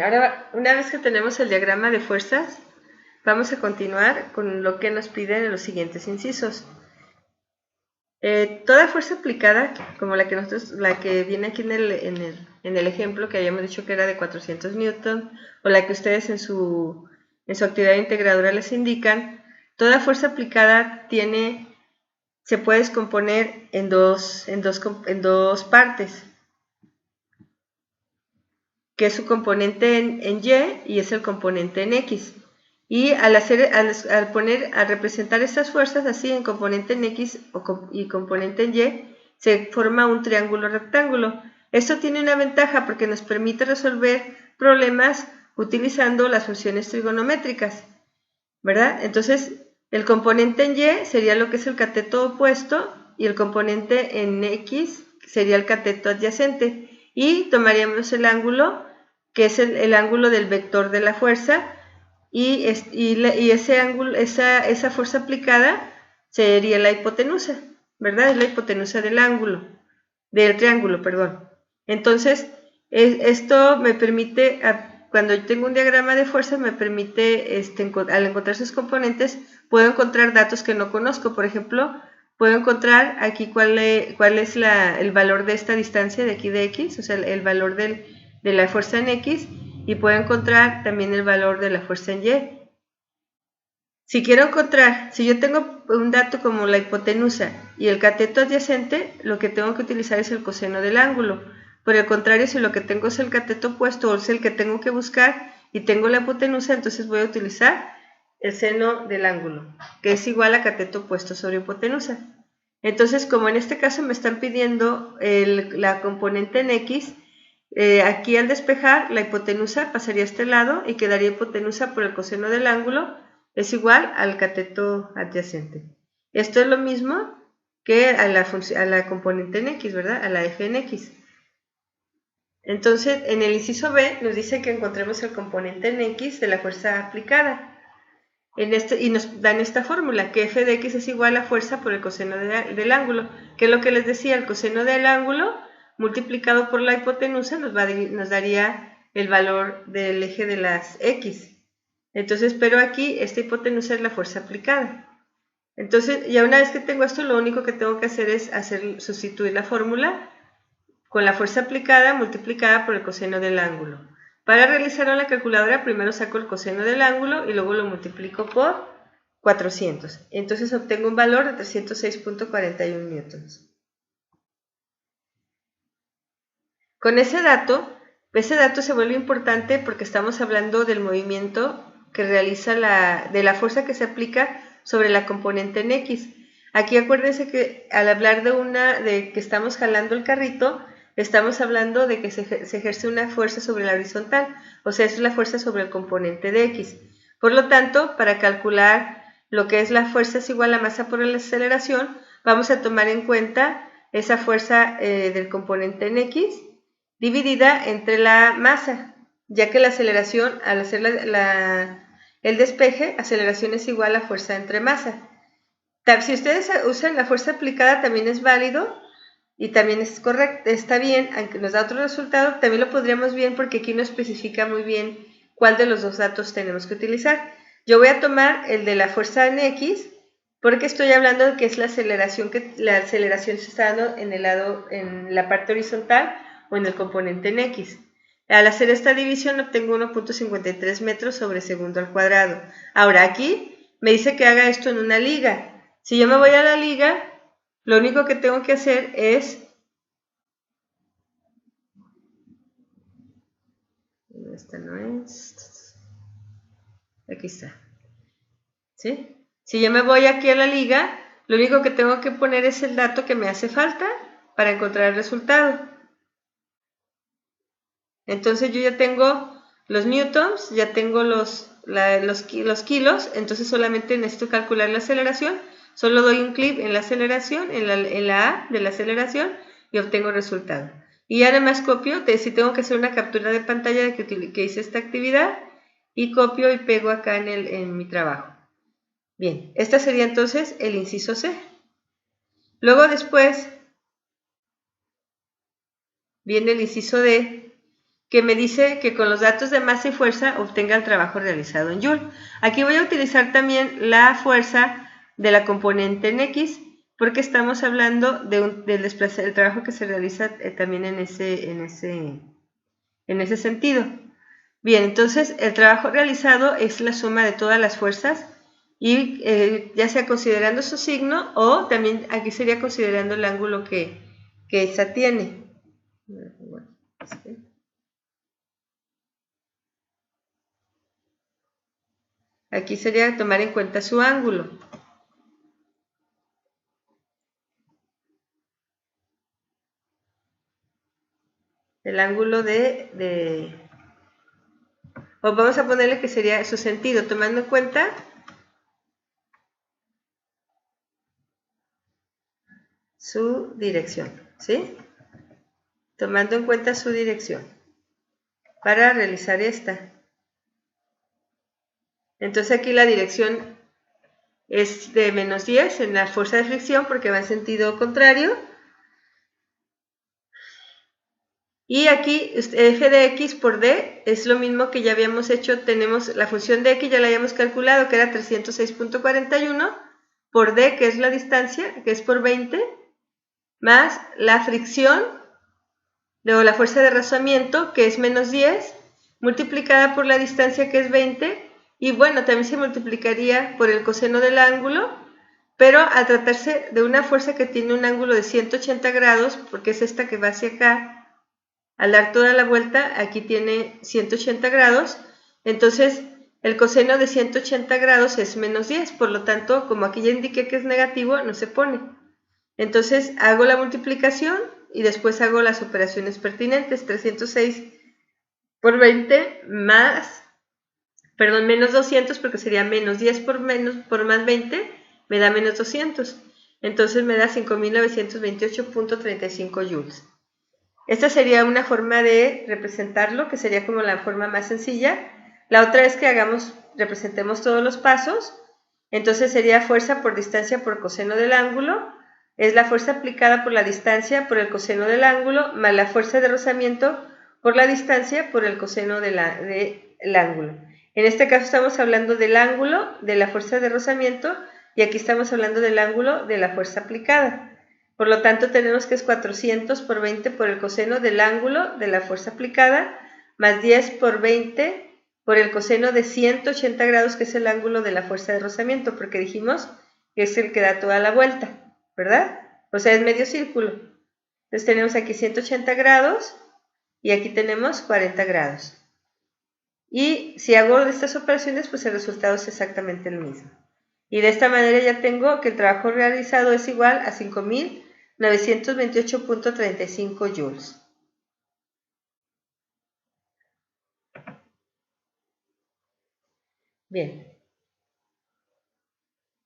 Ahora, una vez que tenemos el diagrama de fuerzas, vamos a continuar con lo que nos piden en los siguientes incisos. Toda fuerza aplicada, como la que viene aquí en el ejemplo que habíamos dicho que era de 400 newton, o la que ustedes en su actividad integradora les indican, toda fuerza aplicada se puede descomponer en dos partes, que es su componente en Y es el componente en X. Y al representar estas fuerzas así en componente en X y componente en Y, se forma un triángulo rectángulo. Esto tiene una ventaja porque nos permite resolver problemas utilizando las funciones trigonométricas, ¿verdad? Entonces, el componente en Y sería lo que es el cateto opuesto y el componente en X sería el cateto adyacente. Y tomaríamos el ángulo, que es el ángulo del vector de la fuerza, y ese ángulo, esa fuerza aplicada sería la hipotenusa, ¿verdad? Es la hipotenusa del triángulo, perdón. Entonces, esto me permite, cuando yo tengo un diagrama de fuerzas, me permite, al encontrar sus componentes, puedo encontrar datos que no conozco. Por ejemplo, puedo encontrar aquí cuál es el valor de esta distancia de aquí de X, o sea, el valor de la fuerza en X, y puedo encontrar también el valor de la fuerza en Y. Si quiero encontrar, si yo tengo un dato como la hipotenusa y el cateto adyacente, lo que tengo que utilizar es el coseno del ángulo. Por el contrario, si lo que tengo es el cateto opuesto o es el que tengo que buscar y tengo la hipotenusa, entonces voy a utilizar el seno del ángulo, que es igual a cateto opuesto sobre hipotenusa. Entonces, como en este caso me están pidiendo la componente en X, aquí al despejar, la hipotenusa pasaría a este lado y quedaría hipotenusa por el coseno del ángulo, es igual al cateto adyacente. Esto es lo mismo que a la componente en X, ¿verdad? A la f en X. Entonces, en el inciso B nos dice que encontremos el componente en X de la fuerza aplicada. Y nos dan esta fórmula, que f de X es igual a fuerza por el coseno del ángulo, que es lo que les decía, el coseno del ángulo multiplicado por la hipotenusa nos daría el valor del eje de las X. Entonces, pero aquí esta hipotenusa es la fuerza aplicada. Entonces, ya una vez que tengo esto, lo único que tengo que hacer es sustituir la fórmula con la fuerza aplicada multiplicada por el coseno del ángulo. Para realizarlo en la calculadora, primero saco el coseno del ángulo y luego lo multiplico por 400. Entonces obtengo un valor de 306.41 newtons. Con ese dato se vuelve importante porque estamos hablando del movimiento que realiza de la fuerza que se aplica sobre la componente en X. Aquí acuérdense que al hablar de que estamos jalando el carrito, estamos hablando de que se ejerce una fuerza sobre la horizontal, o sea, es la fuerza sobre el componente de X. Por lo tanto, para calcular lo que es la fuerza es igual a masa por la aceleración, vamos a tomar en cuenta esa fuerza del componente en X dividida entre la masa, ya que la aceleración, al hacer el despeje, aceleración es igual a fuerza entre masa. Si ustedes usan la fuerza aplicada también es válido y también es correcto, está bien, aunque nos da otro resultado, también lo podríamos bien porque aquí no especifica muy bien cuál de los dos datos tenemos que utilizar. Yo voy a tomar el de la fuerza en X porque estoy hablando de que es la aceleración se está dando en la parte horizontal o en el componente en X. Al hacer esta división obtengo 1.53 metros sobre segundo al cuadrado. Ahora aquí me dice que haga esto en una liga. Si yo me voy a la liga, lo único que tengo que hacer es... Esta no es... Aquí está. ¿Sí? Si yo me voy aquí a la liga, lo único que tengo que poner es el dato que me hace falta para encontrar el resultado. Entonces yo ya tengo los newtons, ya tengo los kilos, entonces solamente necesito calcular la aceleración, solo doy un clic en la aceleración, en la A de la aceleración y obtengo el resultado. Y además copio, si tengo que hacer una captura de pantalla de que hice esta actividad, y copio y pego acá en mi trabajo. Bien, este sería entonces el inciso C. Luego después viene el inciso D, que me dice que con los datos de masa y fuerza obtenga el trabajo realizado en Joule. Aquí voy a utilizar también la fuerza de la componente en X, porque estamos hablando del trabajo que se realiza también en ese sentido. Bien, entonces el trabajo realizado es la suma de todas las fuerzas, y ya sea considerando su signo, o también aquí sería considerando el ángulo que esa tiene. Aquí sería tomar en cuenta su ángulo. El ángulo o vamos a ponerle que sería su sentido, tomando en cuenta su dirección, ¿sí? Tomando en cuenta su dirección para realizar esta. Entonces aquí la dirección es de -10 en la fuerza de fricción porque va en sentido contrario. Y aquí f de x por d es lo mismo que ya habíamos hecho. Tenemos la función de x, ya la habíamos calculado, que era 306.41 por d, que es la distancia, que es por 20, más la fricción, o la fuerza de rozamiento, que es -10, multiplicada por la distancia, que es 20, y bueno, también se multiplicaría por el coseno del ángulo, pero al tratarse de una fuerza que tiene un ángulo de 180 grados, porque es esta que va hacia acá, al dar toda la vuelta, aquí tiene 180 grados, entonces el coseno de 180 grados es -10, por lo tanto, como aquí ya indiqué que es negativo, no se pone. Entonces hago la multiplicación y después hago las operaciones pertinentes. 306 por 20 más, perdón, menos 200, porque sería -10 por más 20, me da -200. Entonces me da 5.928.35 joules. Esta sería una forma de representarlo, que sería como la forma más sencilla. La otra es que representemos todos los pasos. Entonces sería fuerza por distancia por coseno del ángulo. Es la fuerza aplicada por la distancia por el coseno del ángulo, más la fuerza de rozamiento por la distancia por el coseno del ángulo. En este caso estamos hablando del ángulo de la fuerza de rozamiento, y aquí estamos hablando del ángulo de la fuerza aplicada. Por lo tanto, tenemos que es 400 por 20 por el coseno del ángulo de la fuerza aplicada, más 10 por 20 por el coseno de 180 grados, que es el ángulo de la fuerza de rozamiento, porque dijimos que es el que da toda la vuelta, ¿verdad? O sea, es medio círculo. Entonces tenemos aquí 180 grados y aquí tenemos 40 grados. Y si hago estas operaciones, pues el resultado es exactamente el mismo. Y de esta manera ya tengo que el trabajo realizado es igual a 5.928.35 joules. Bien.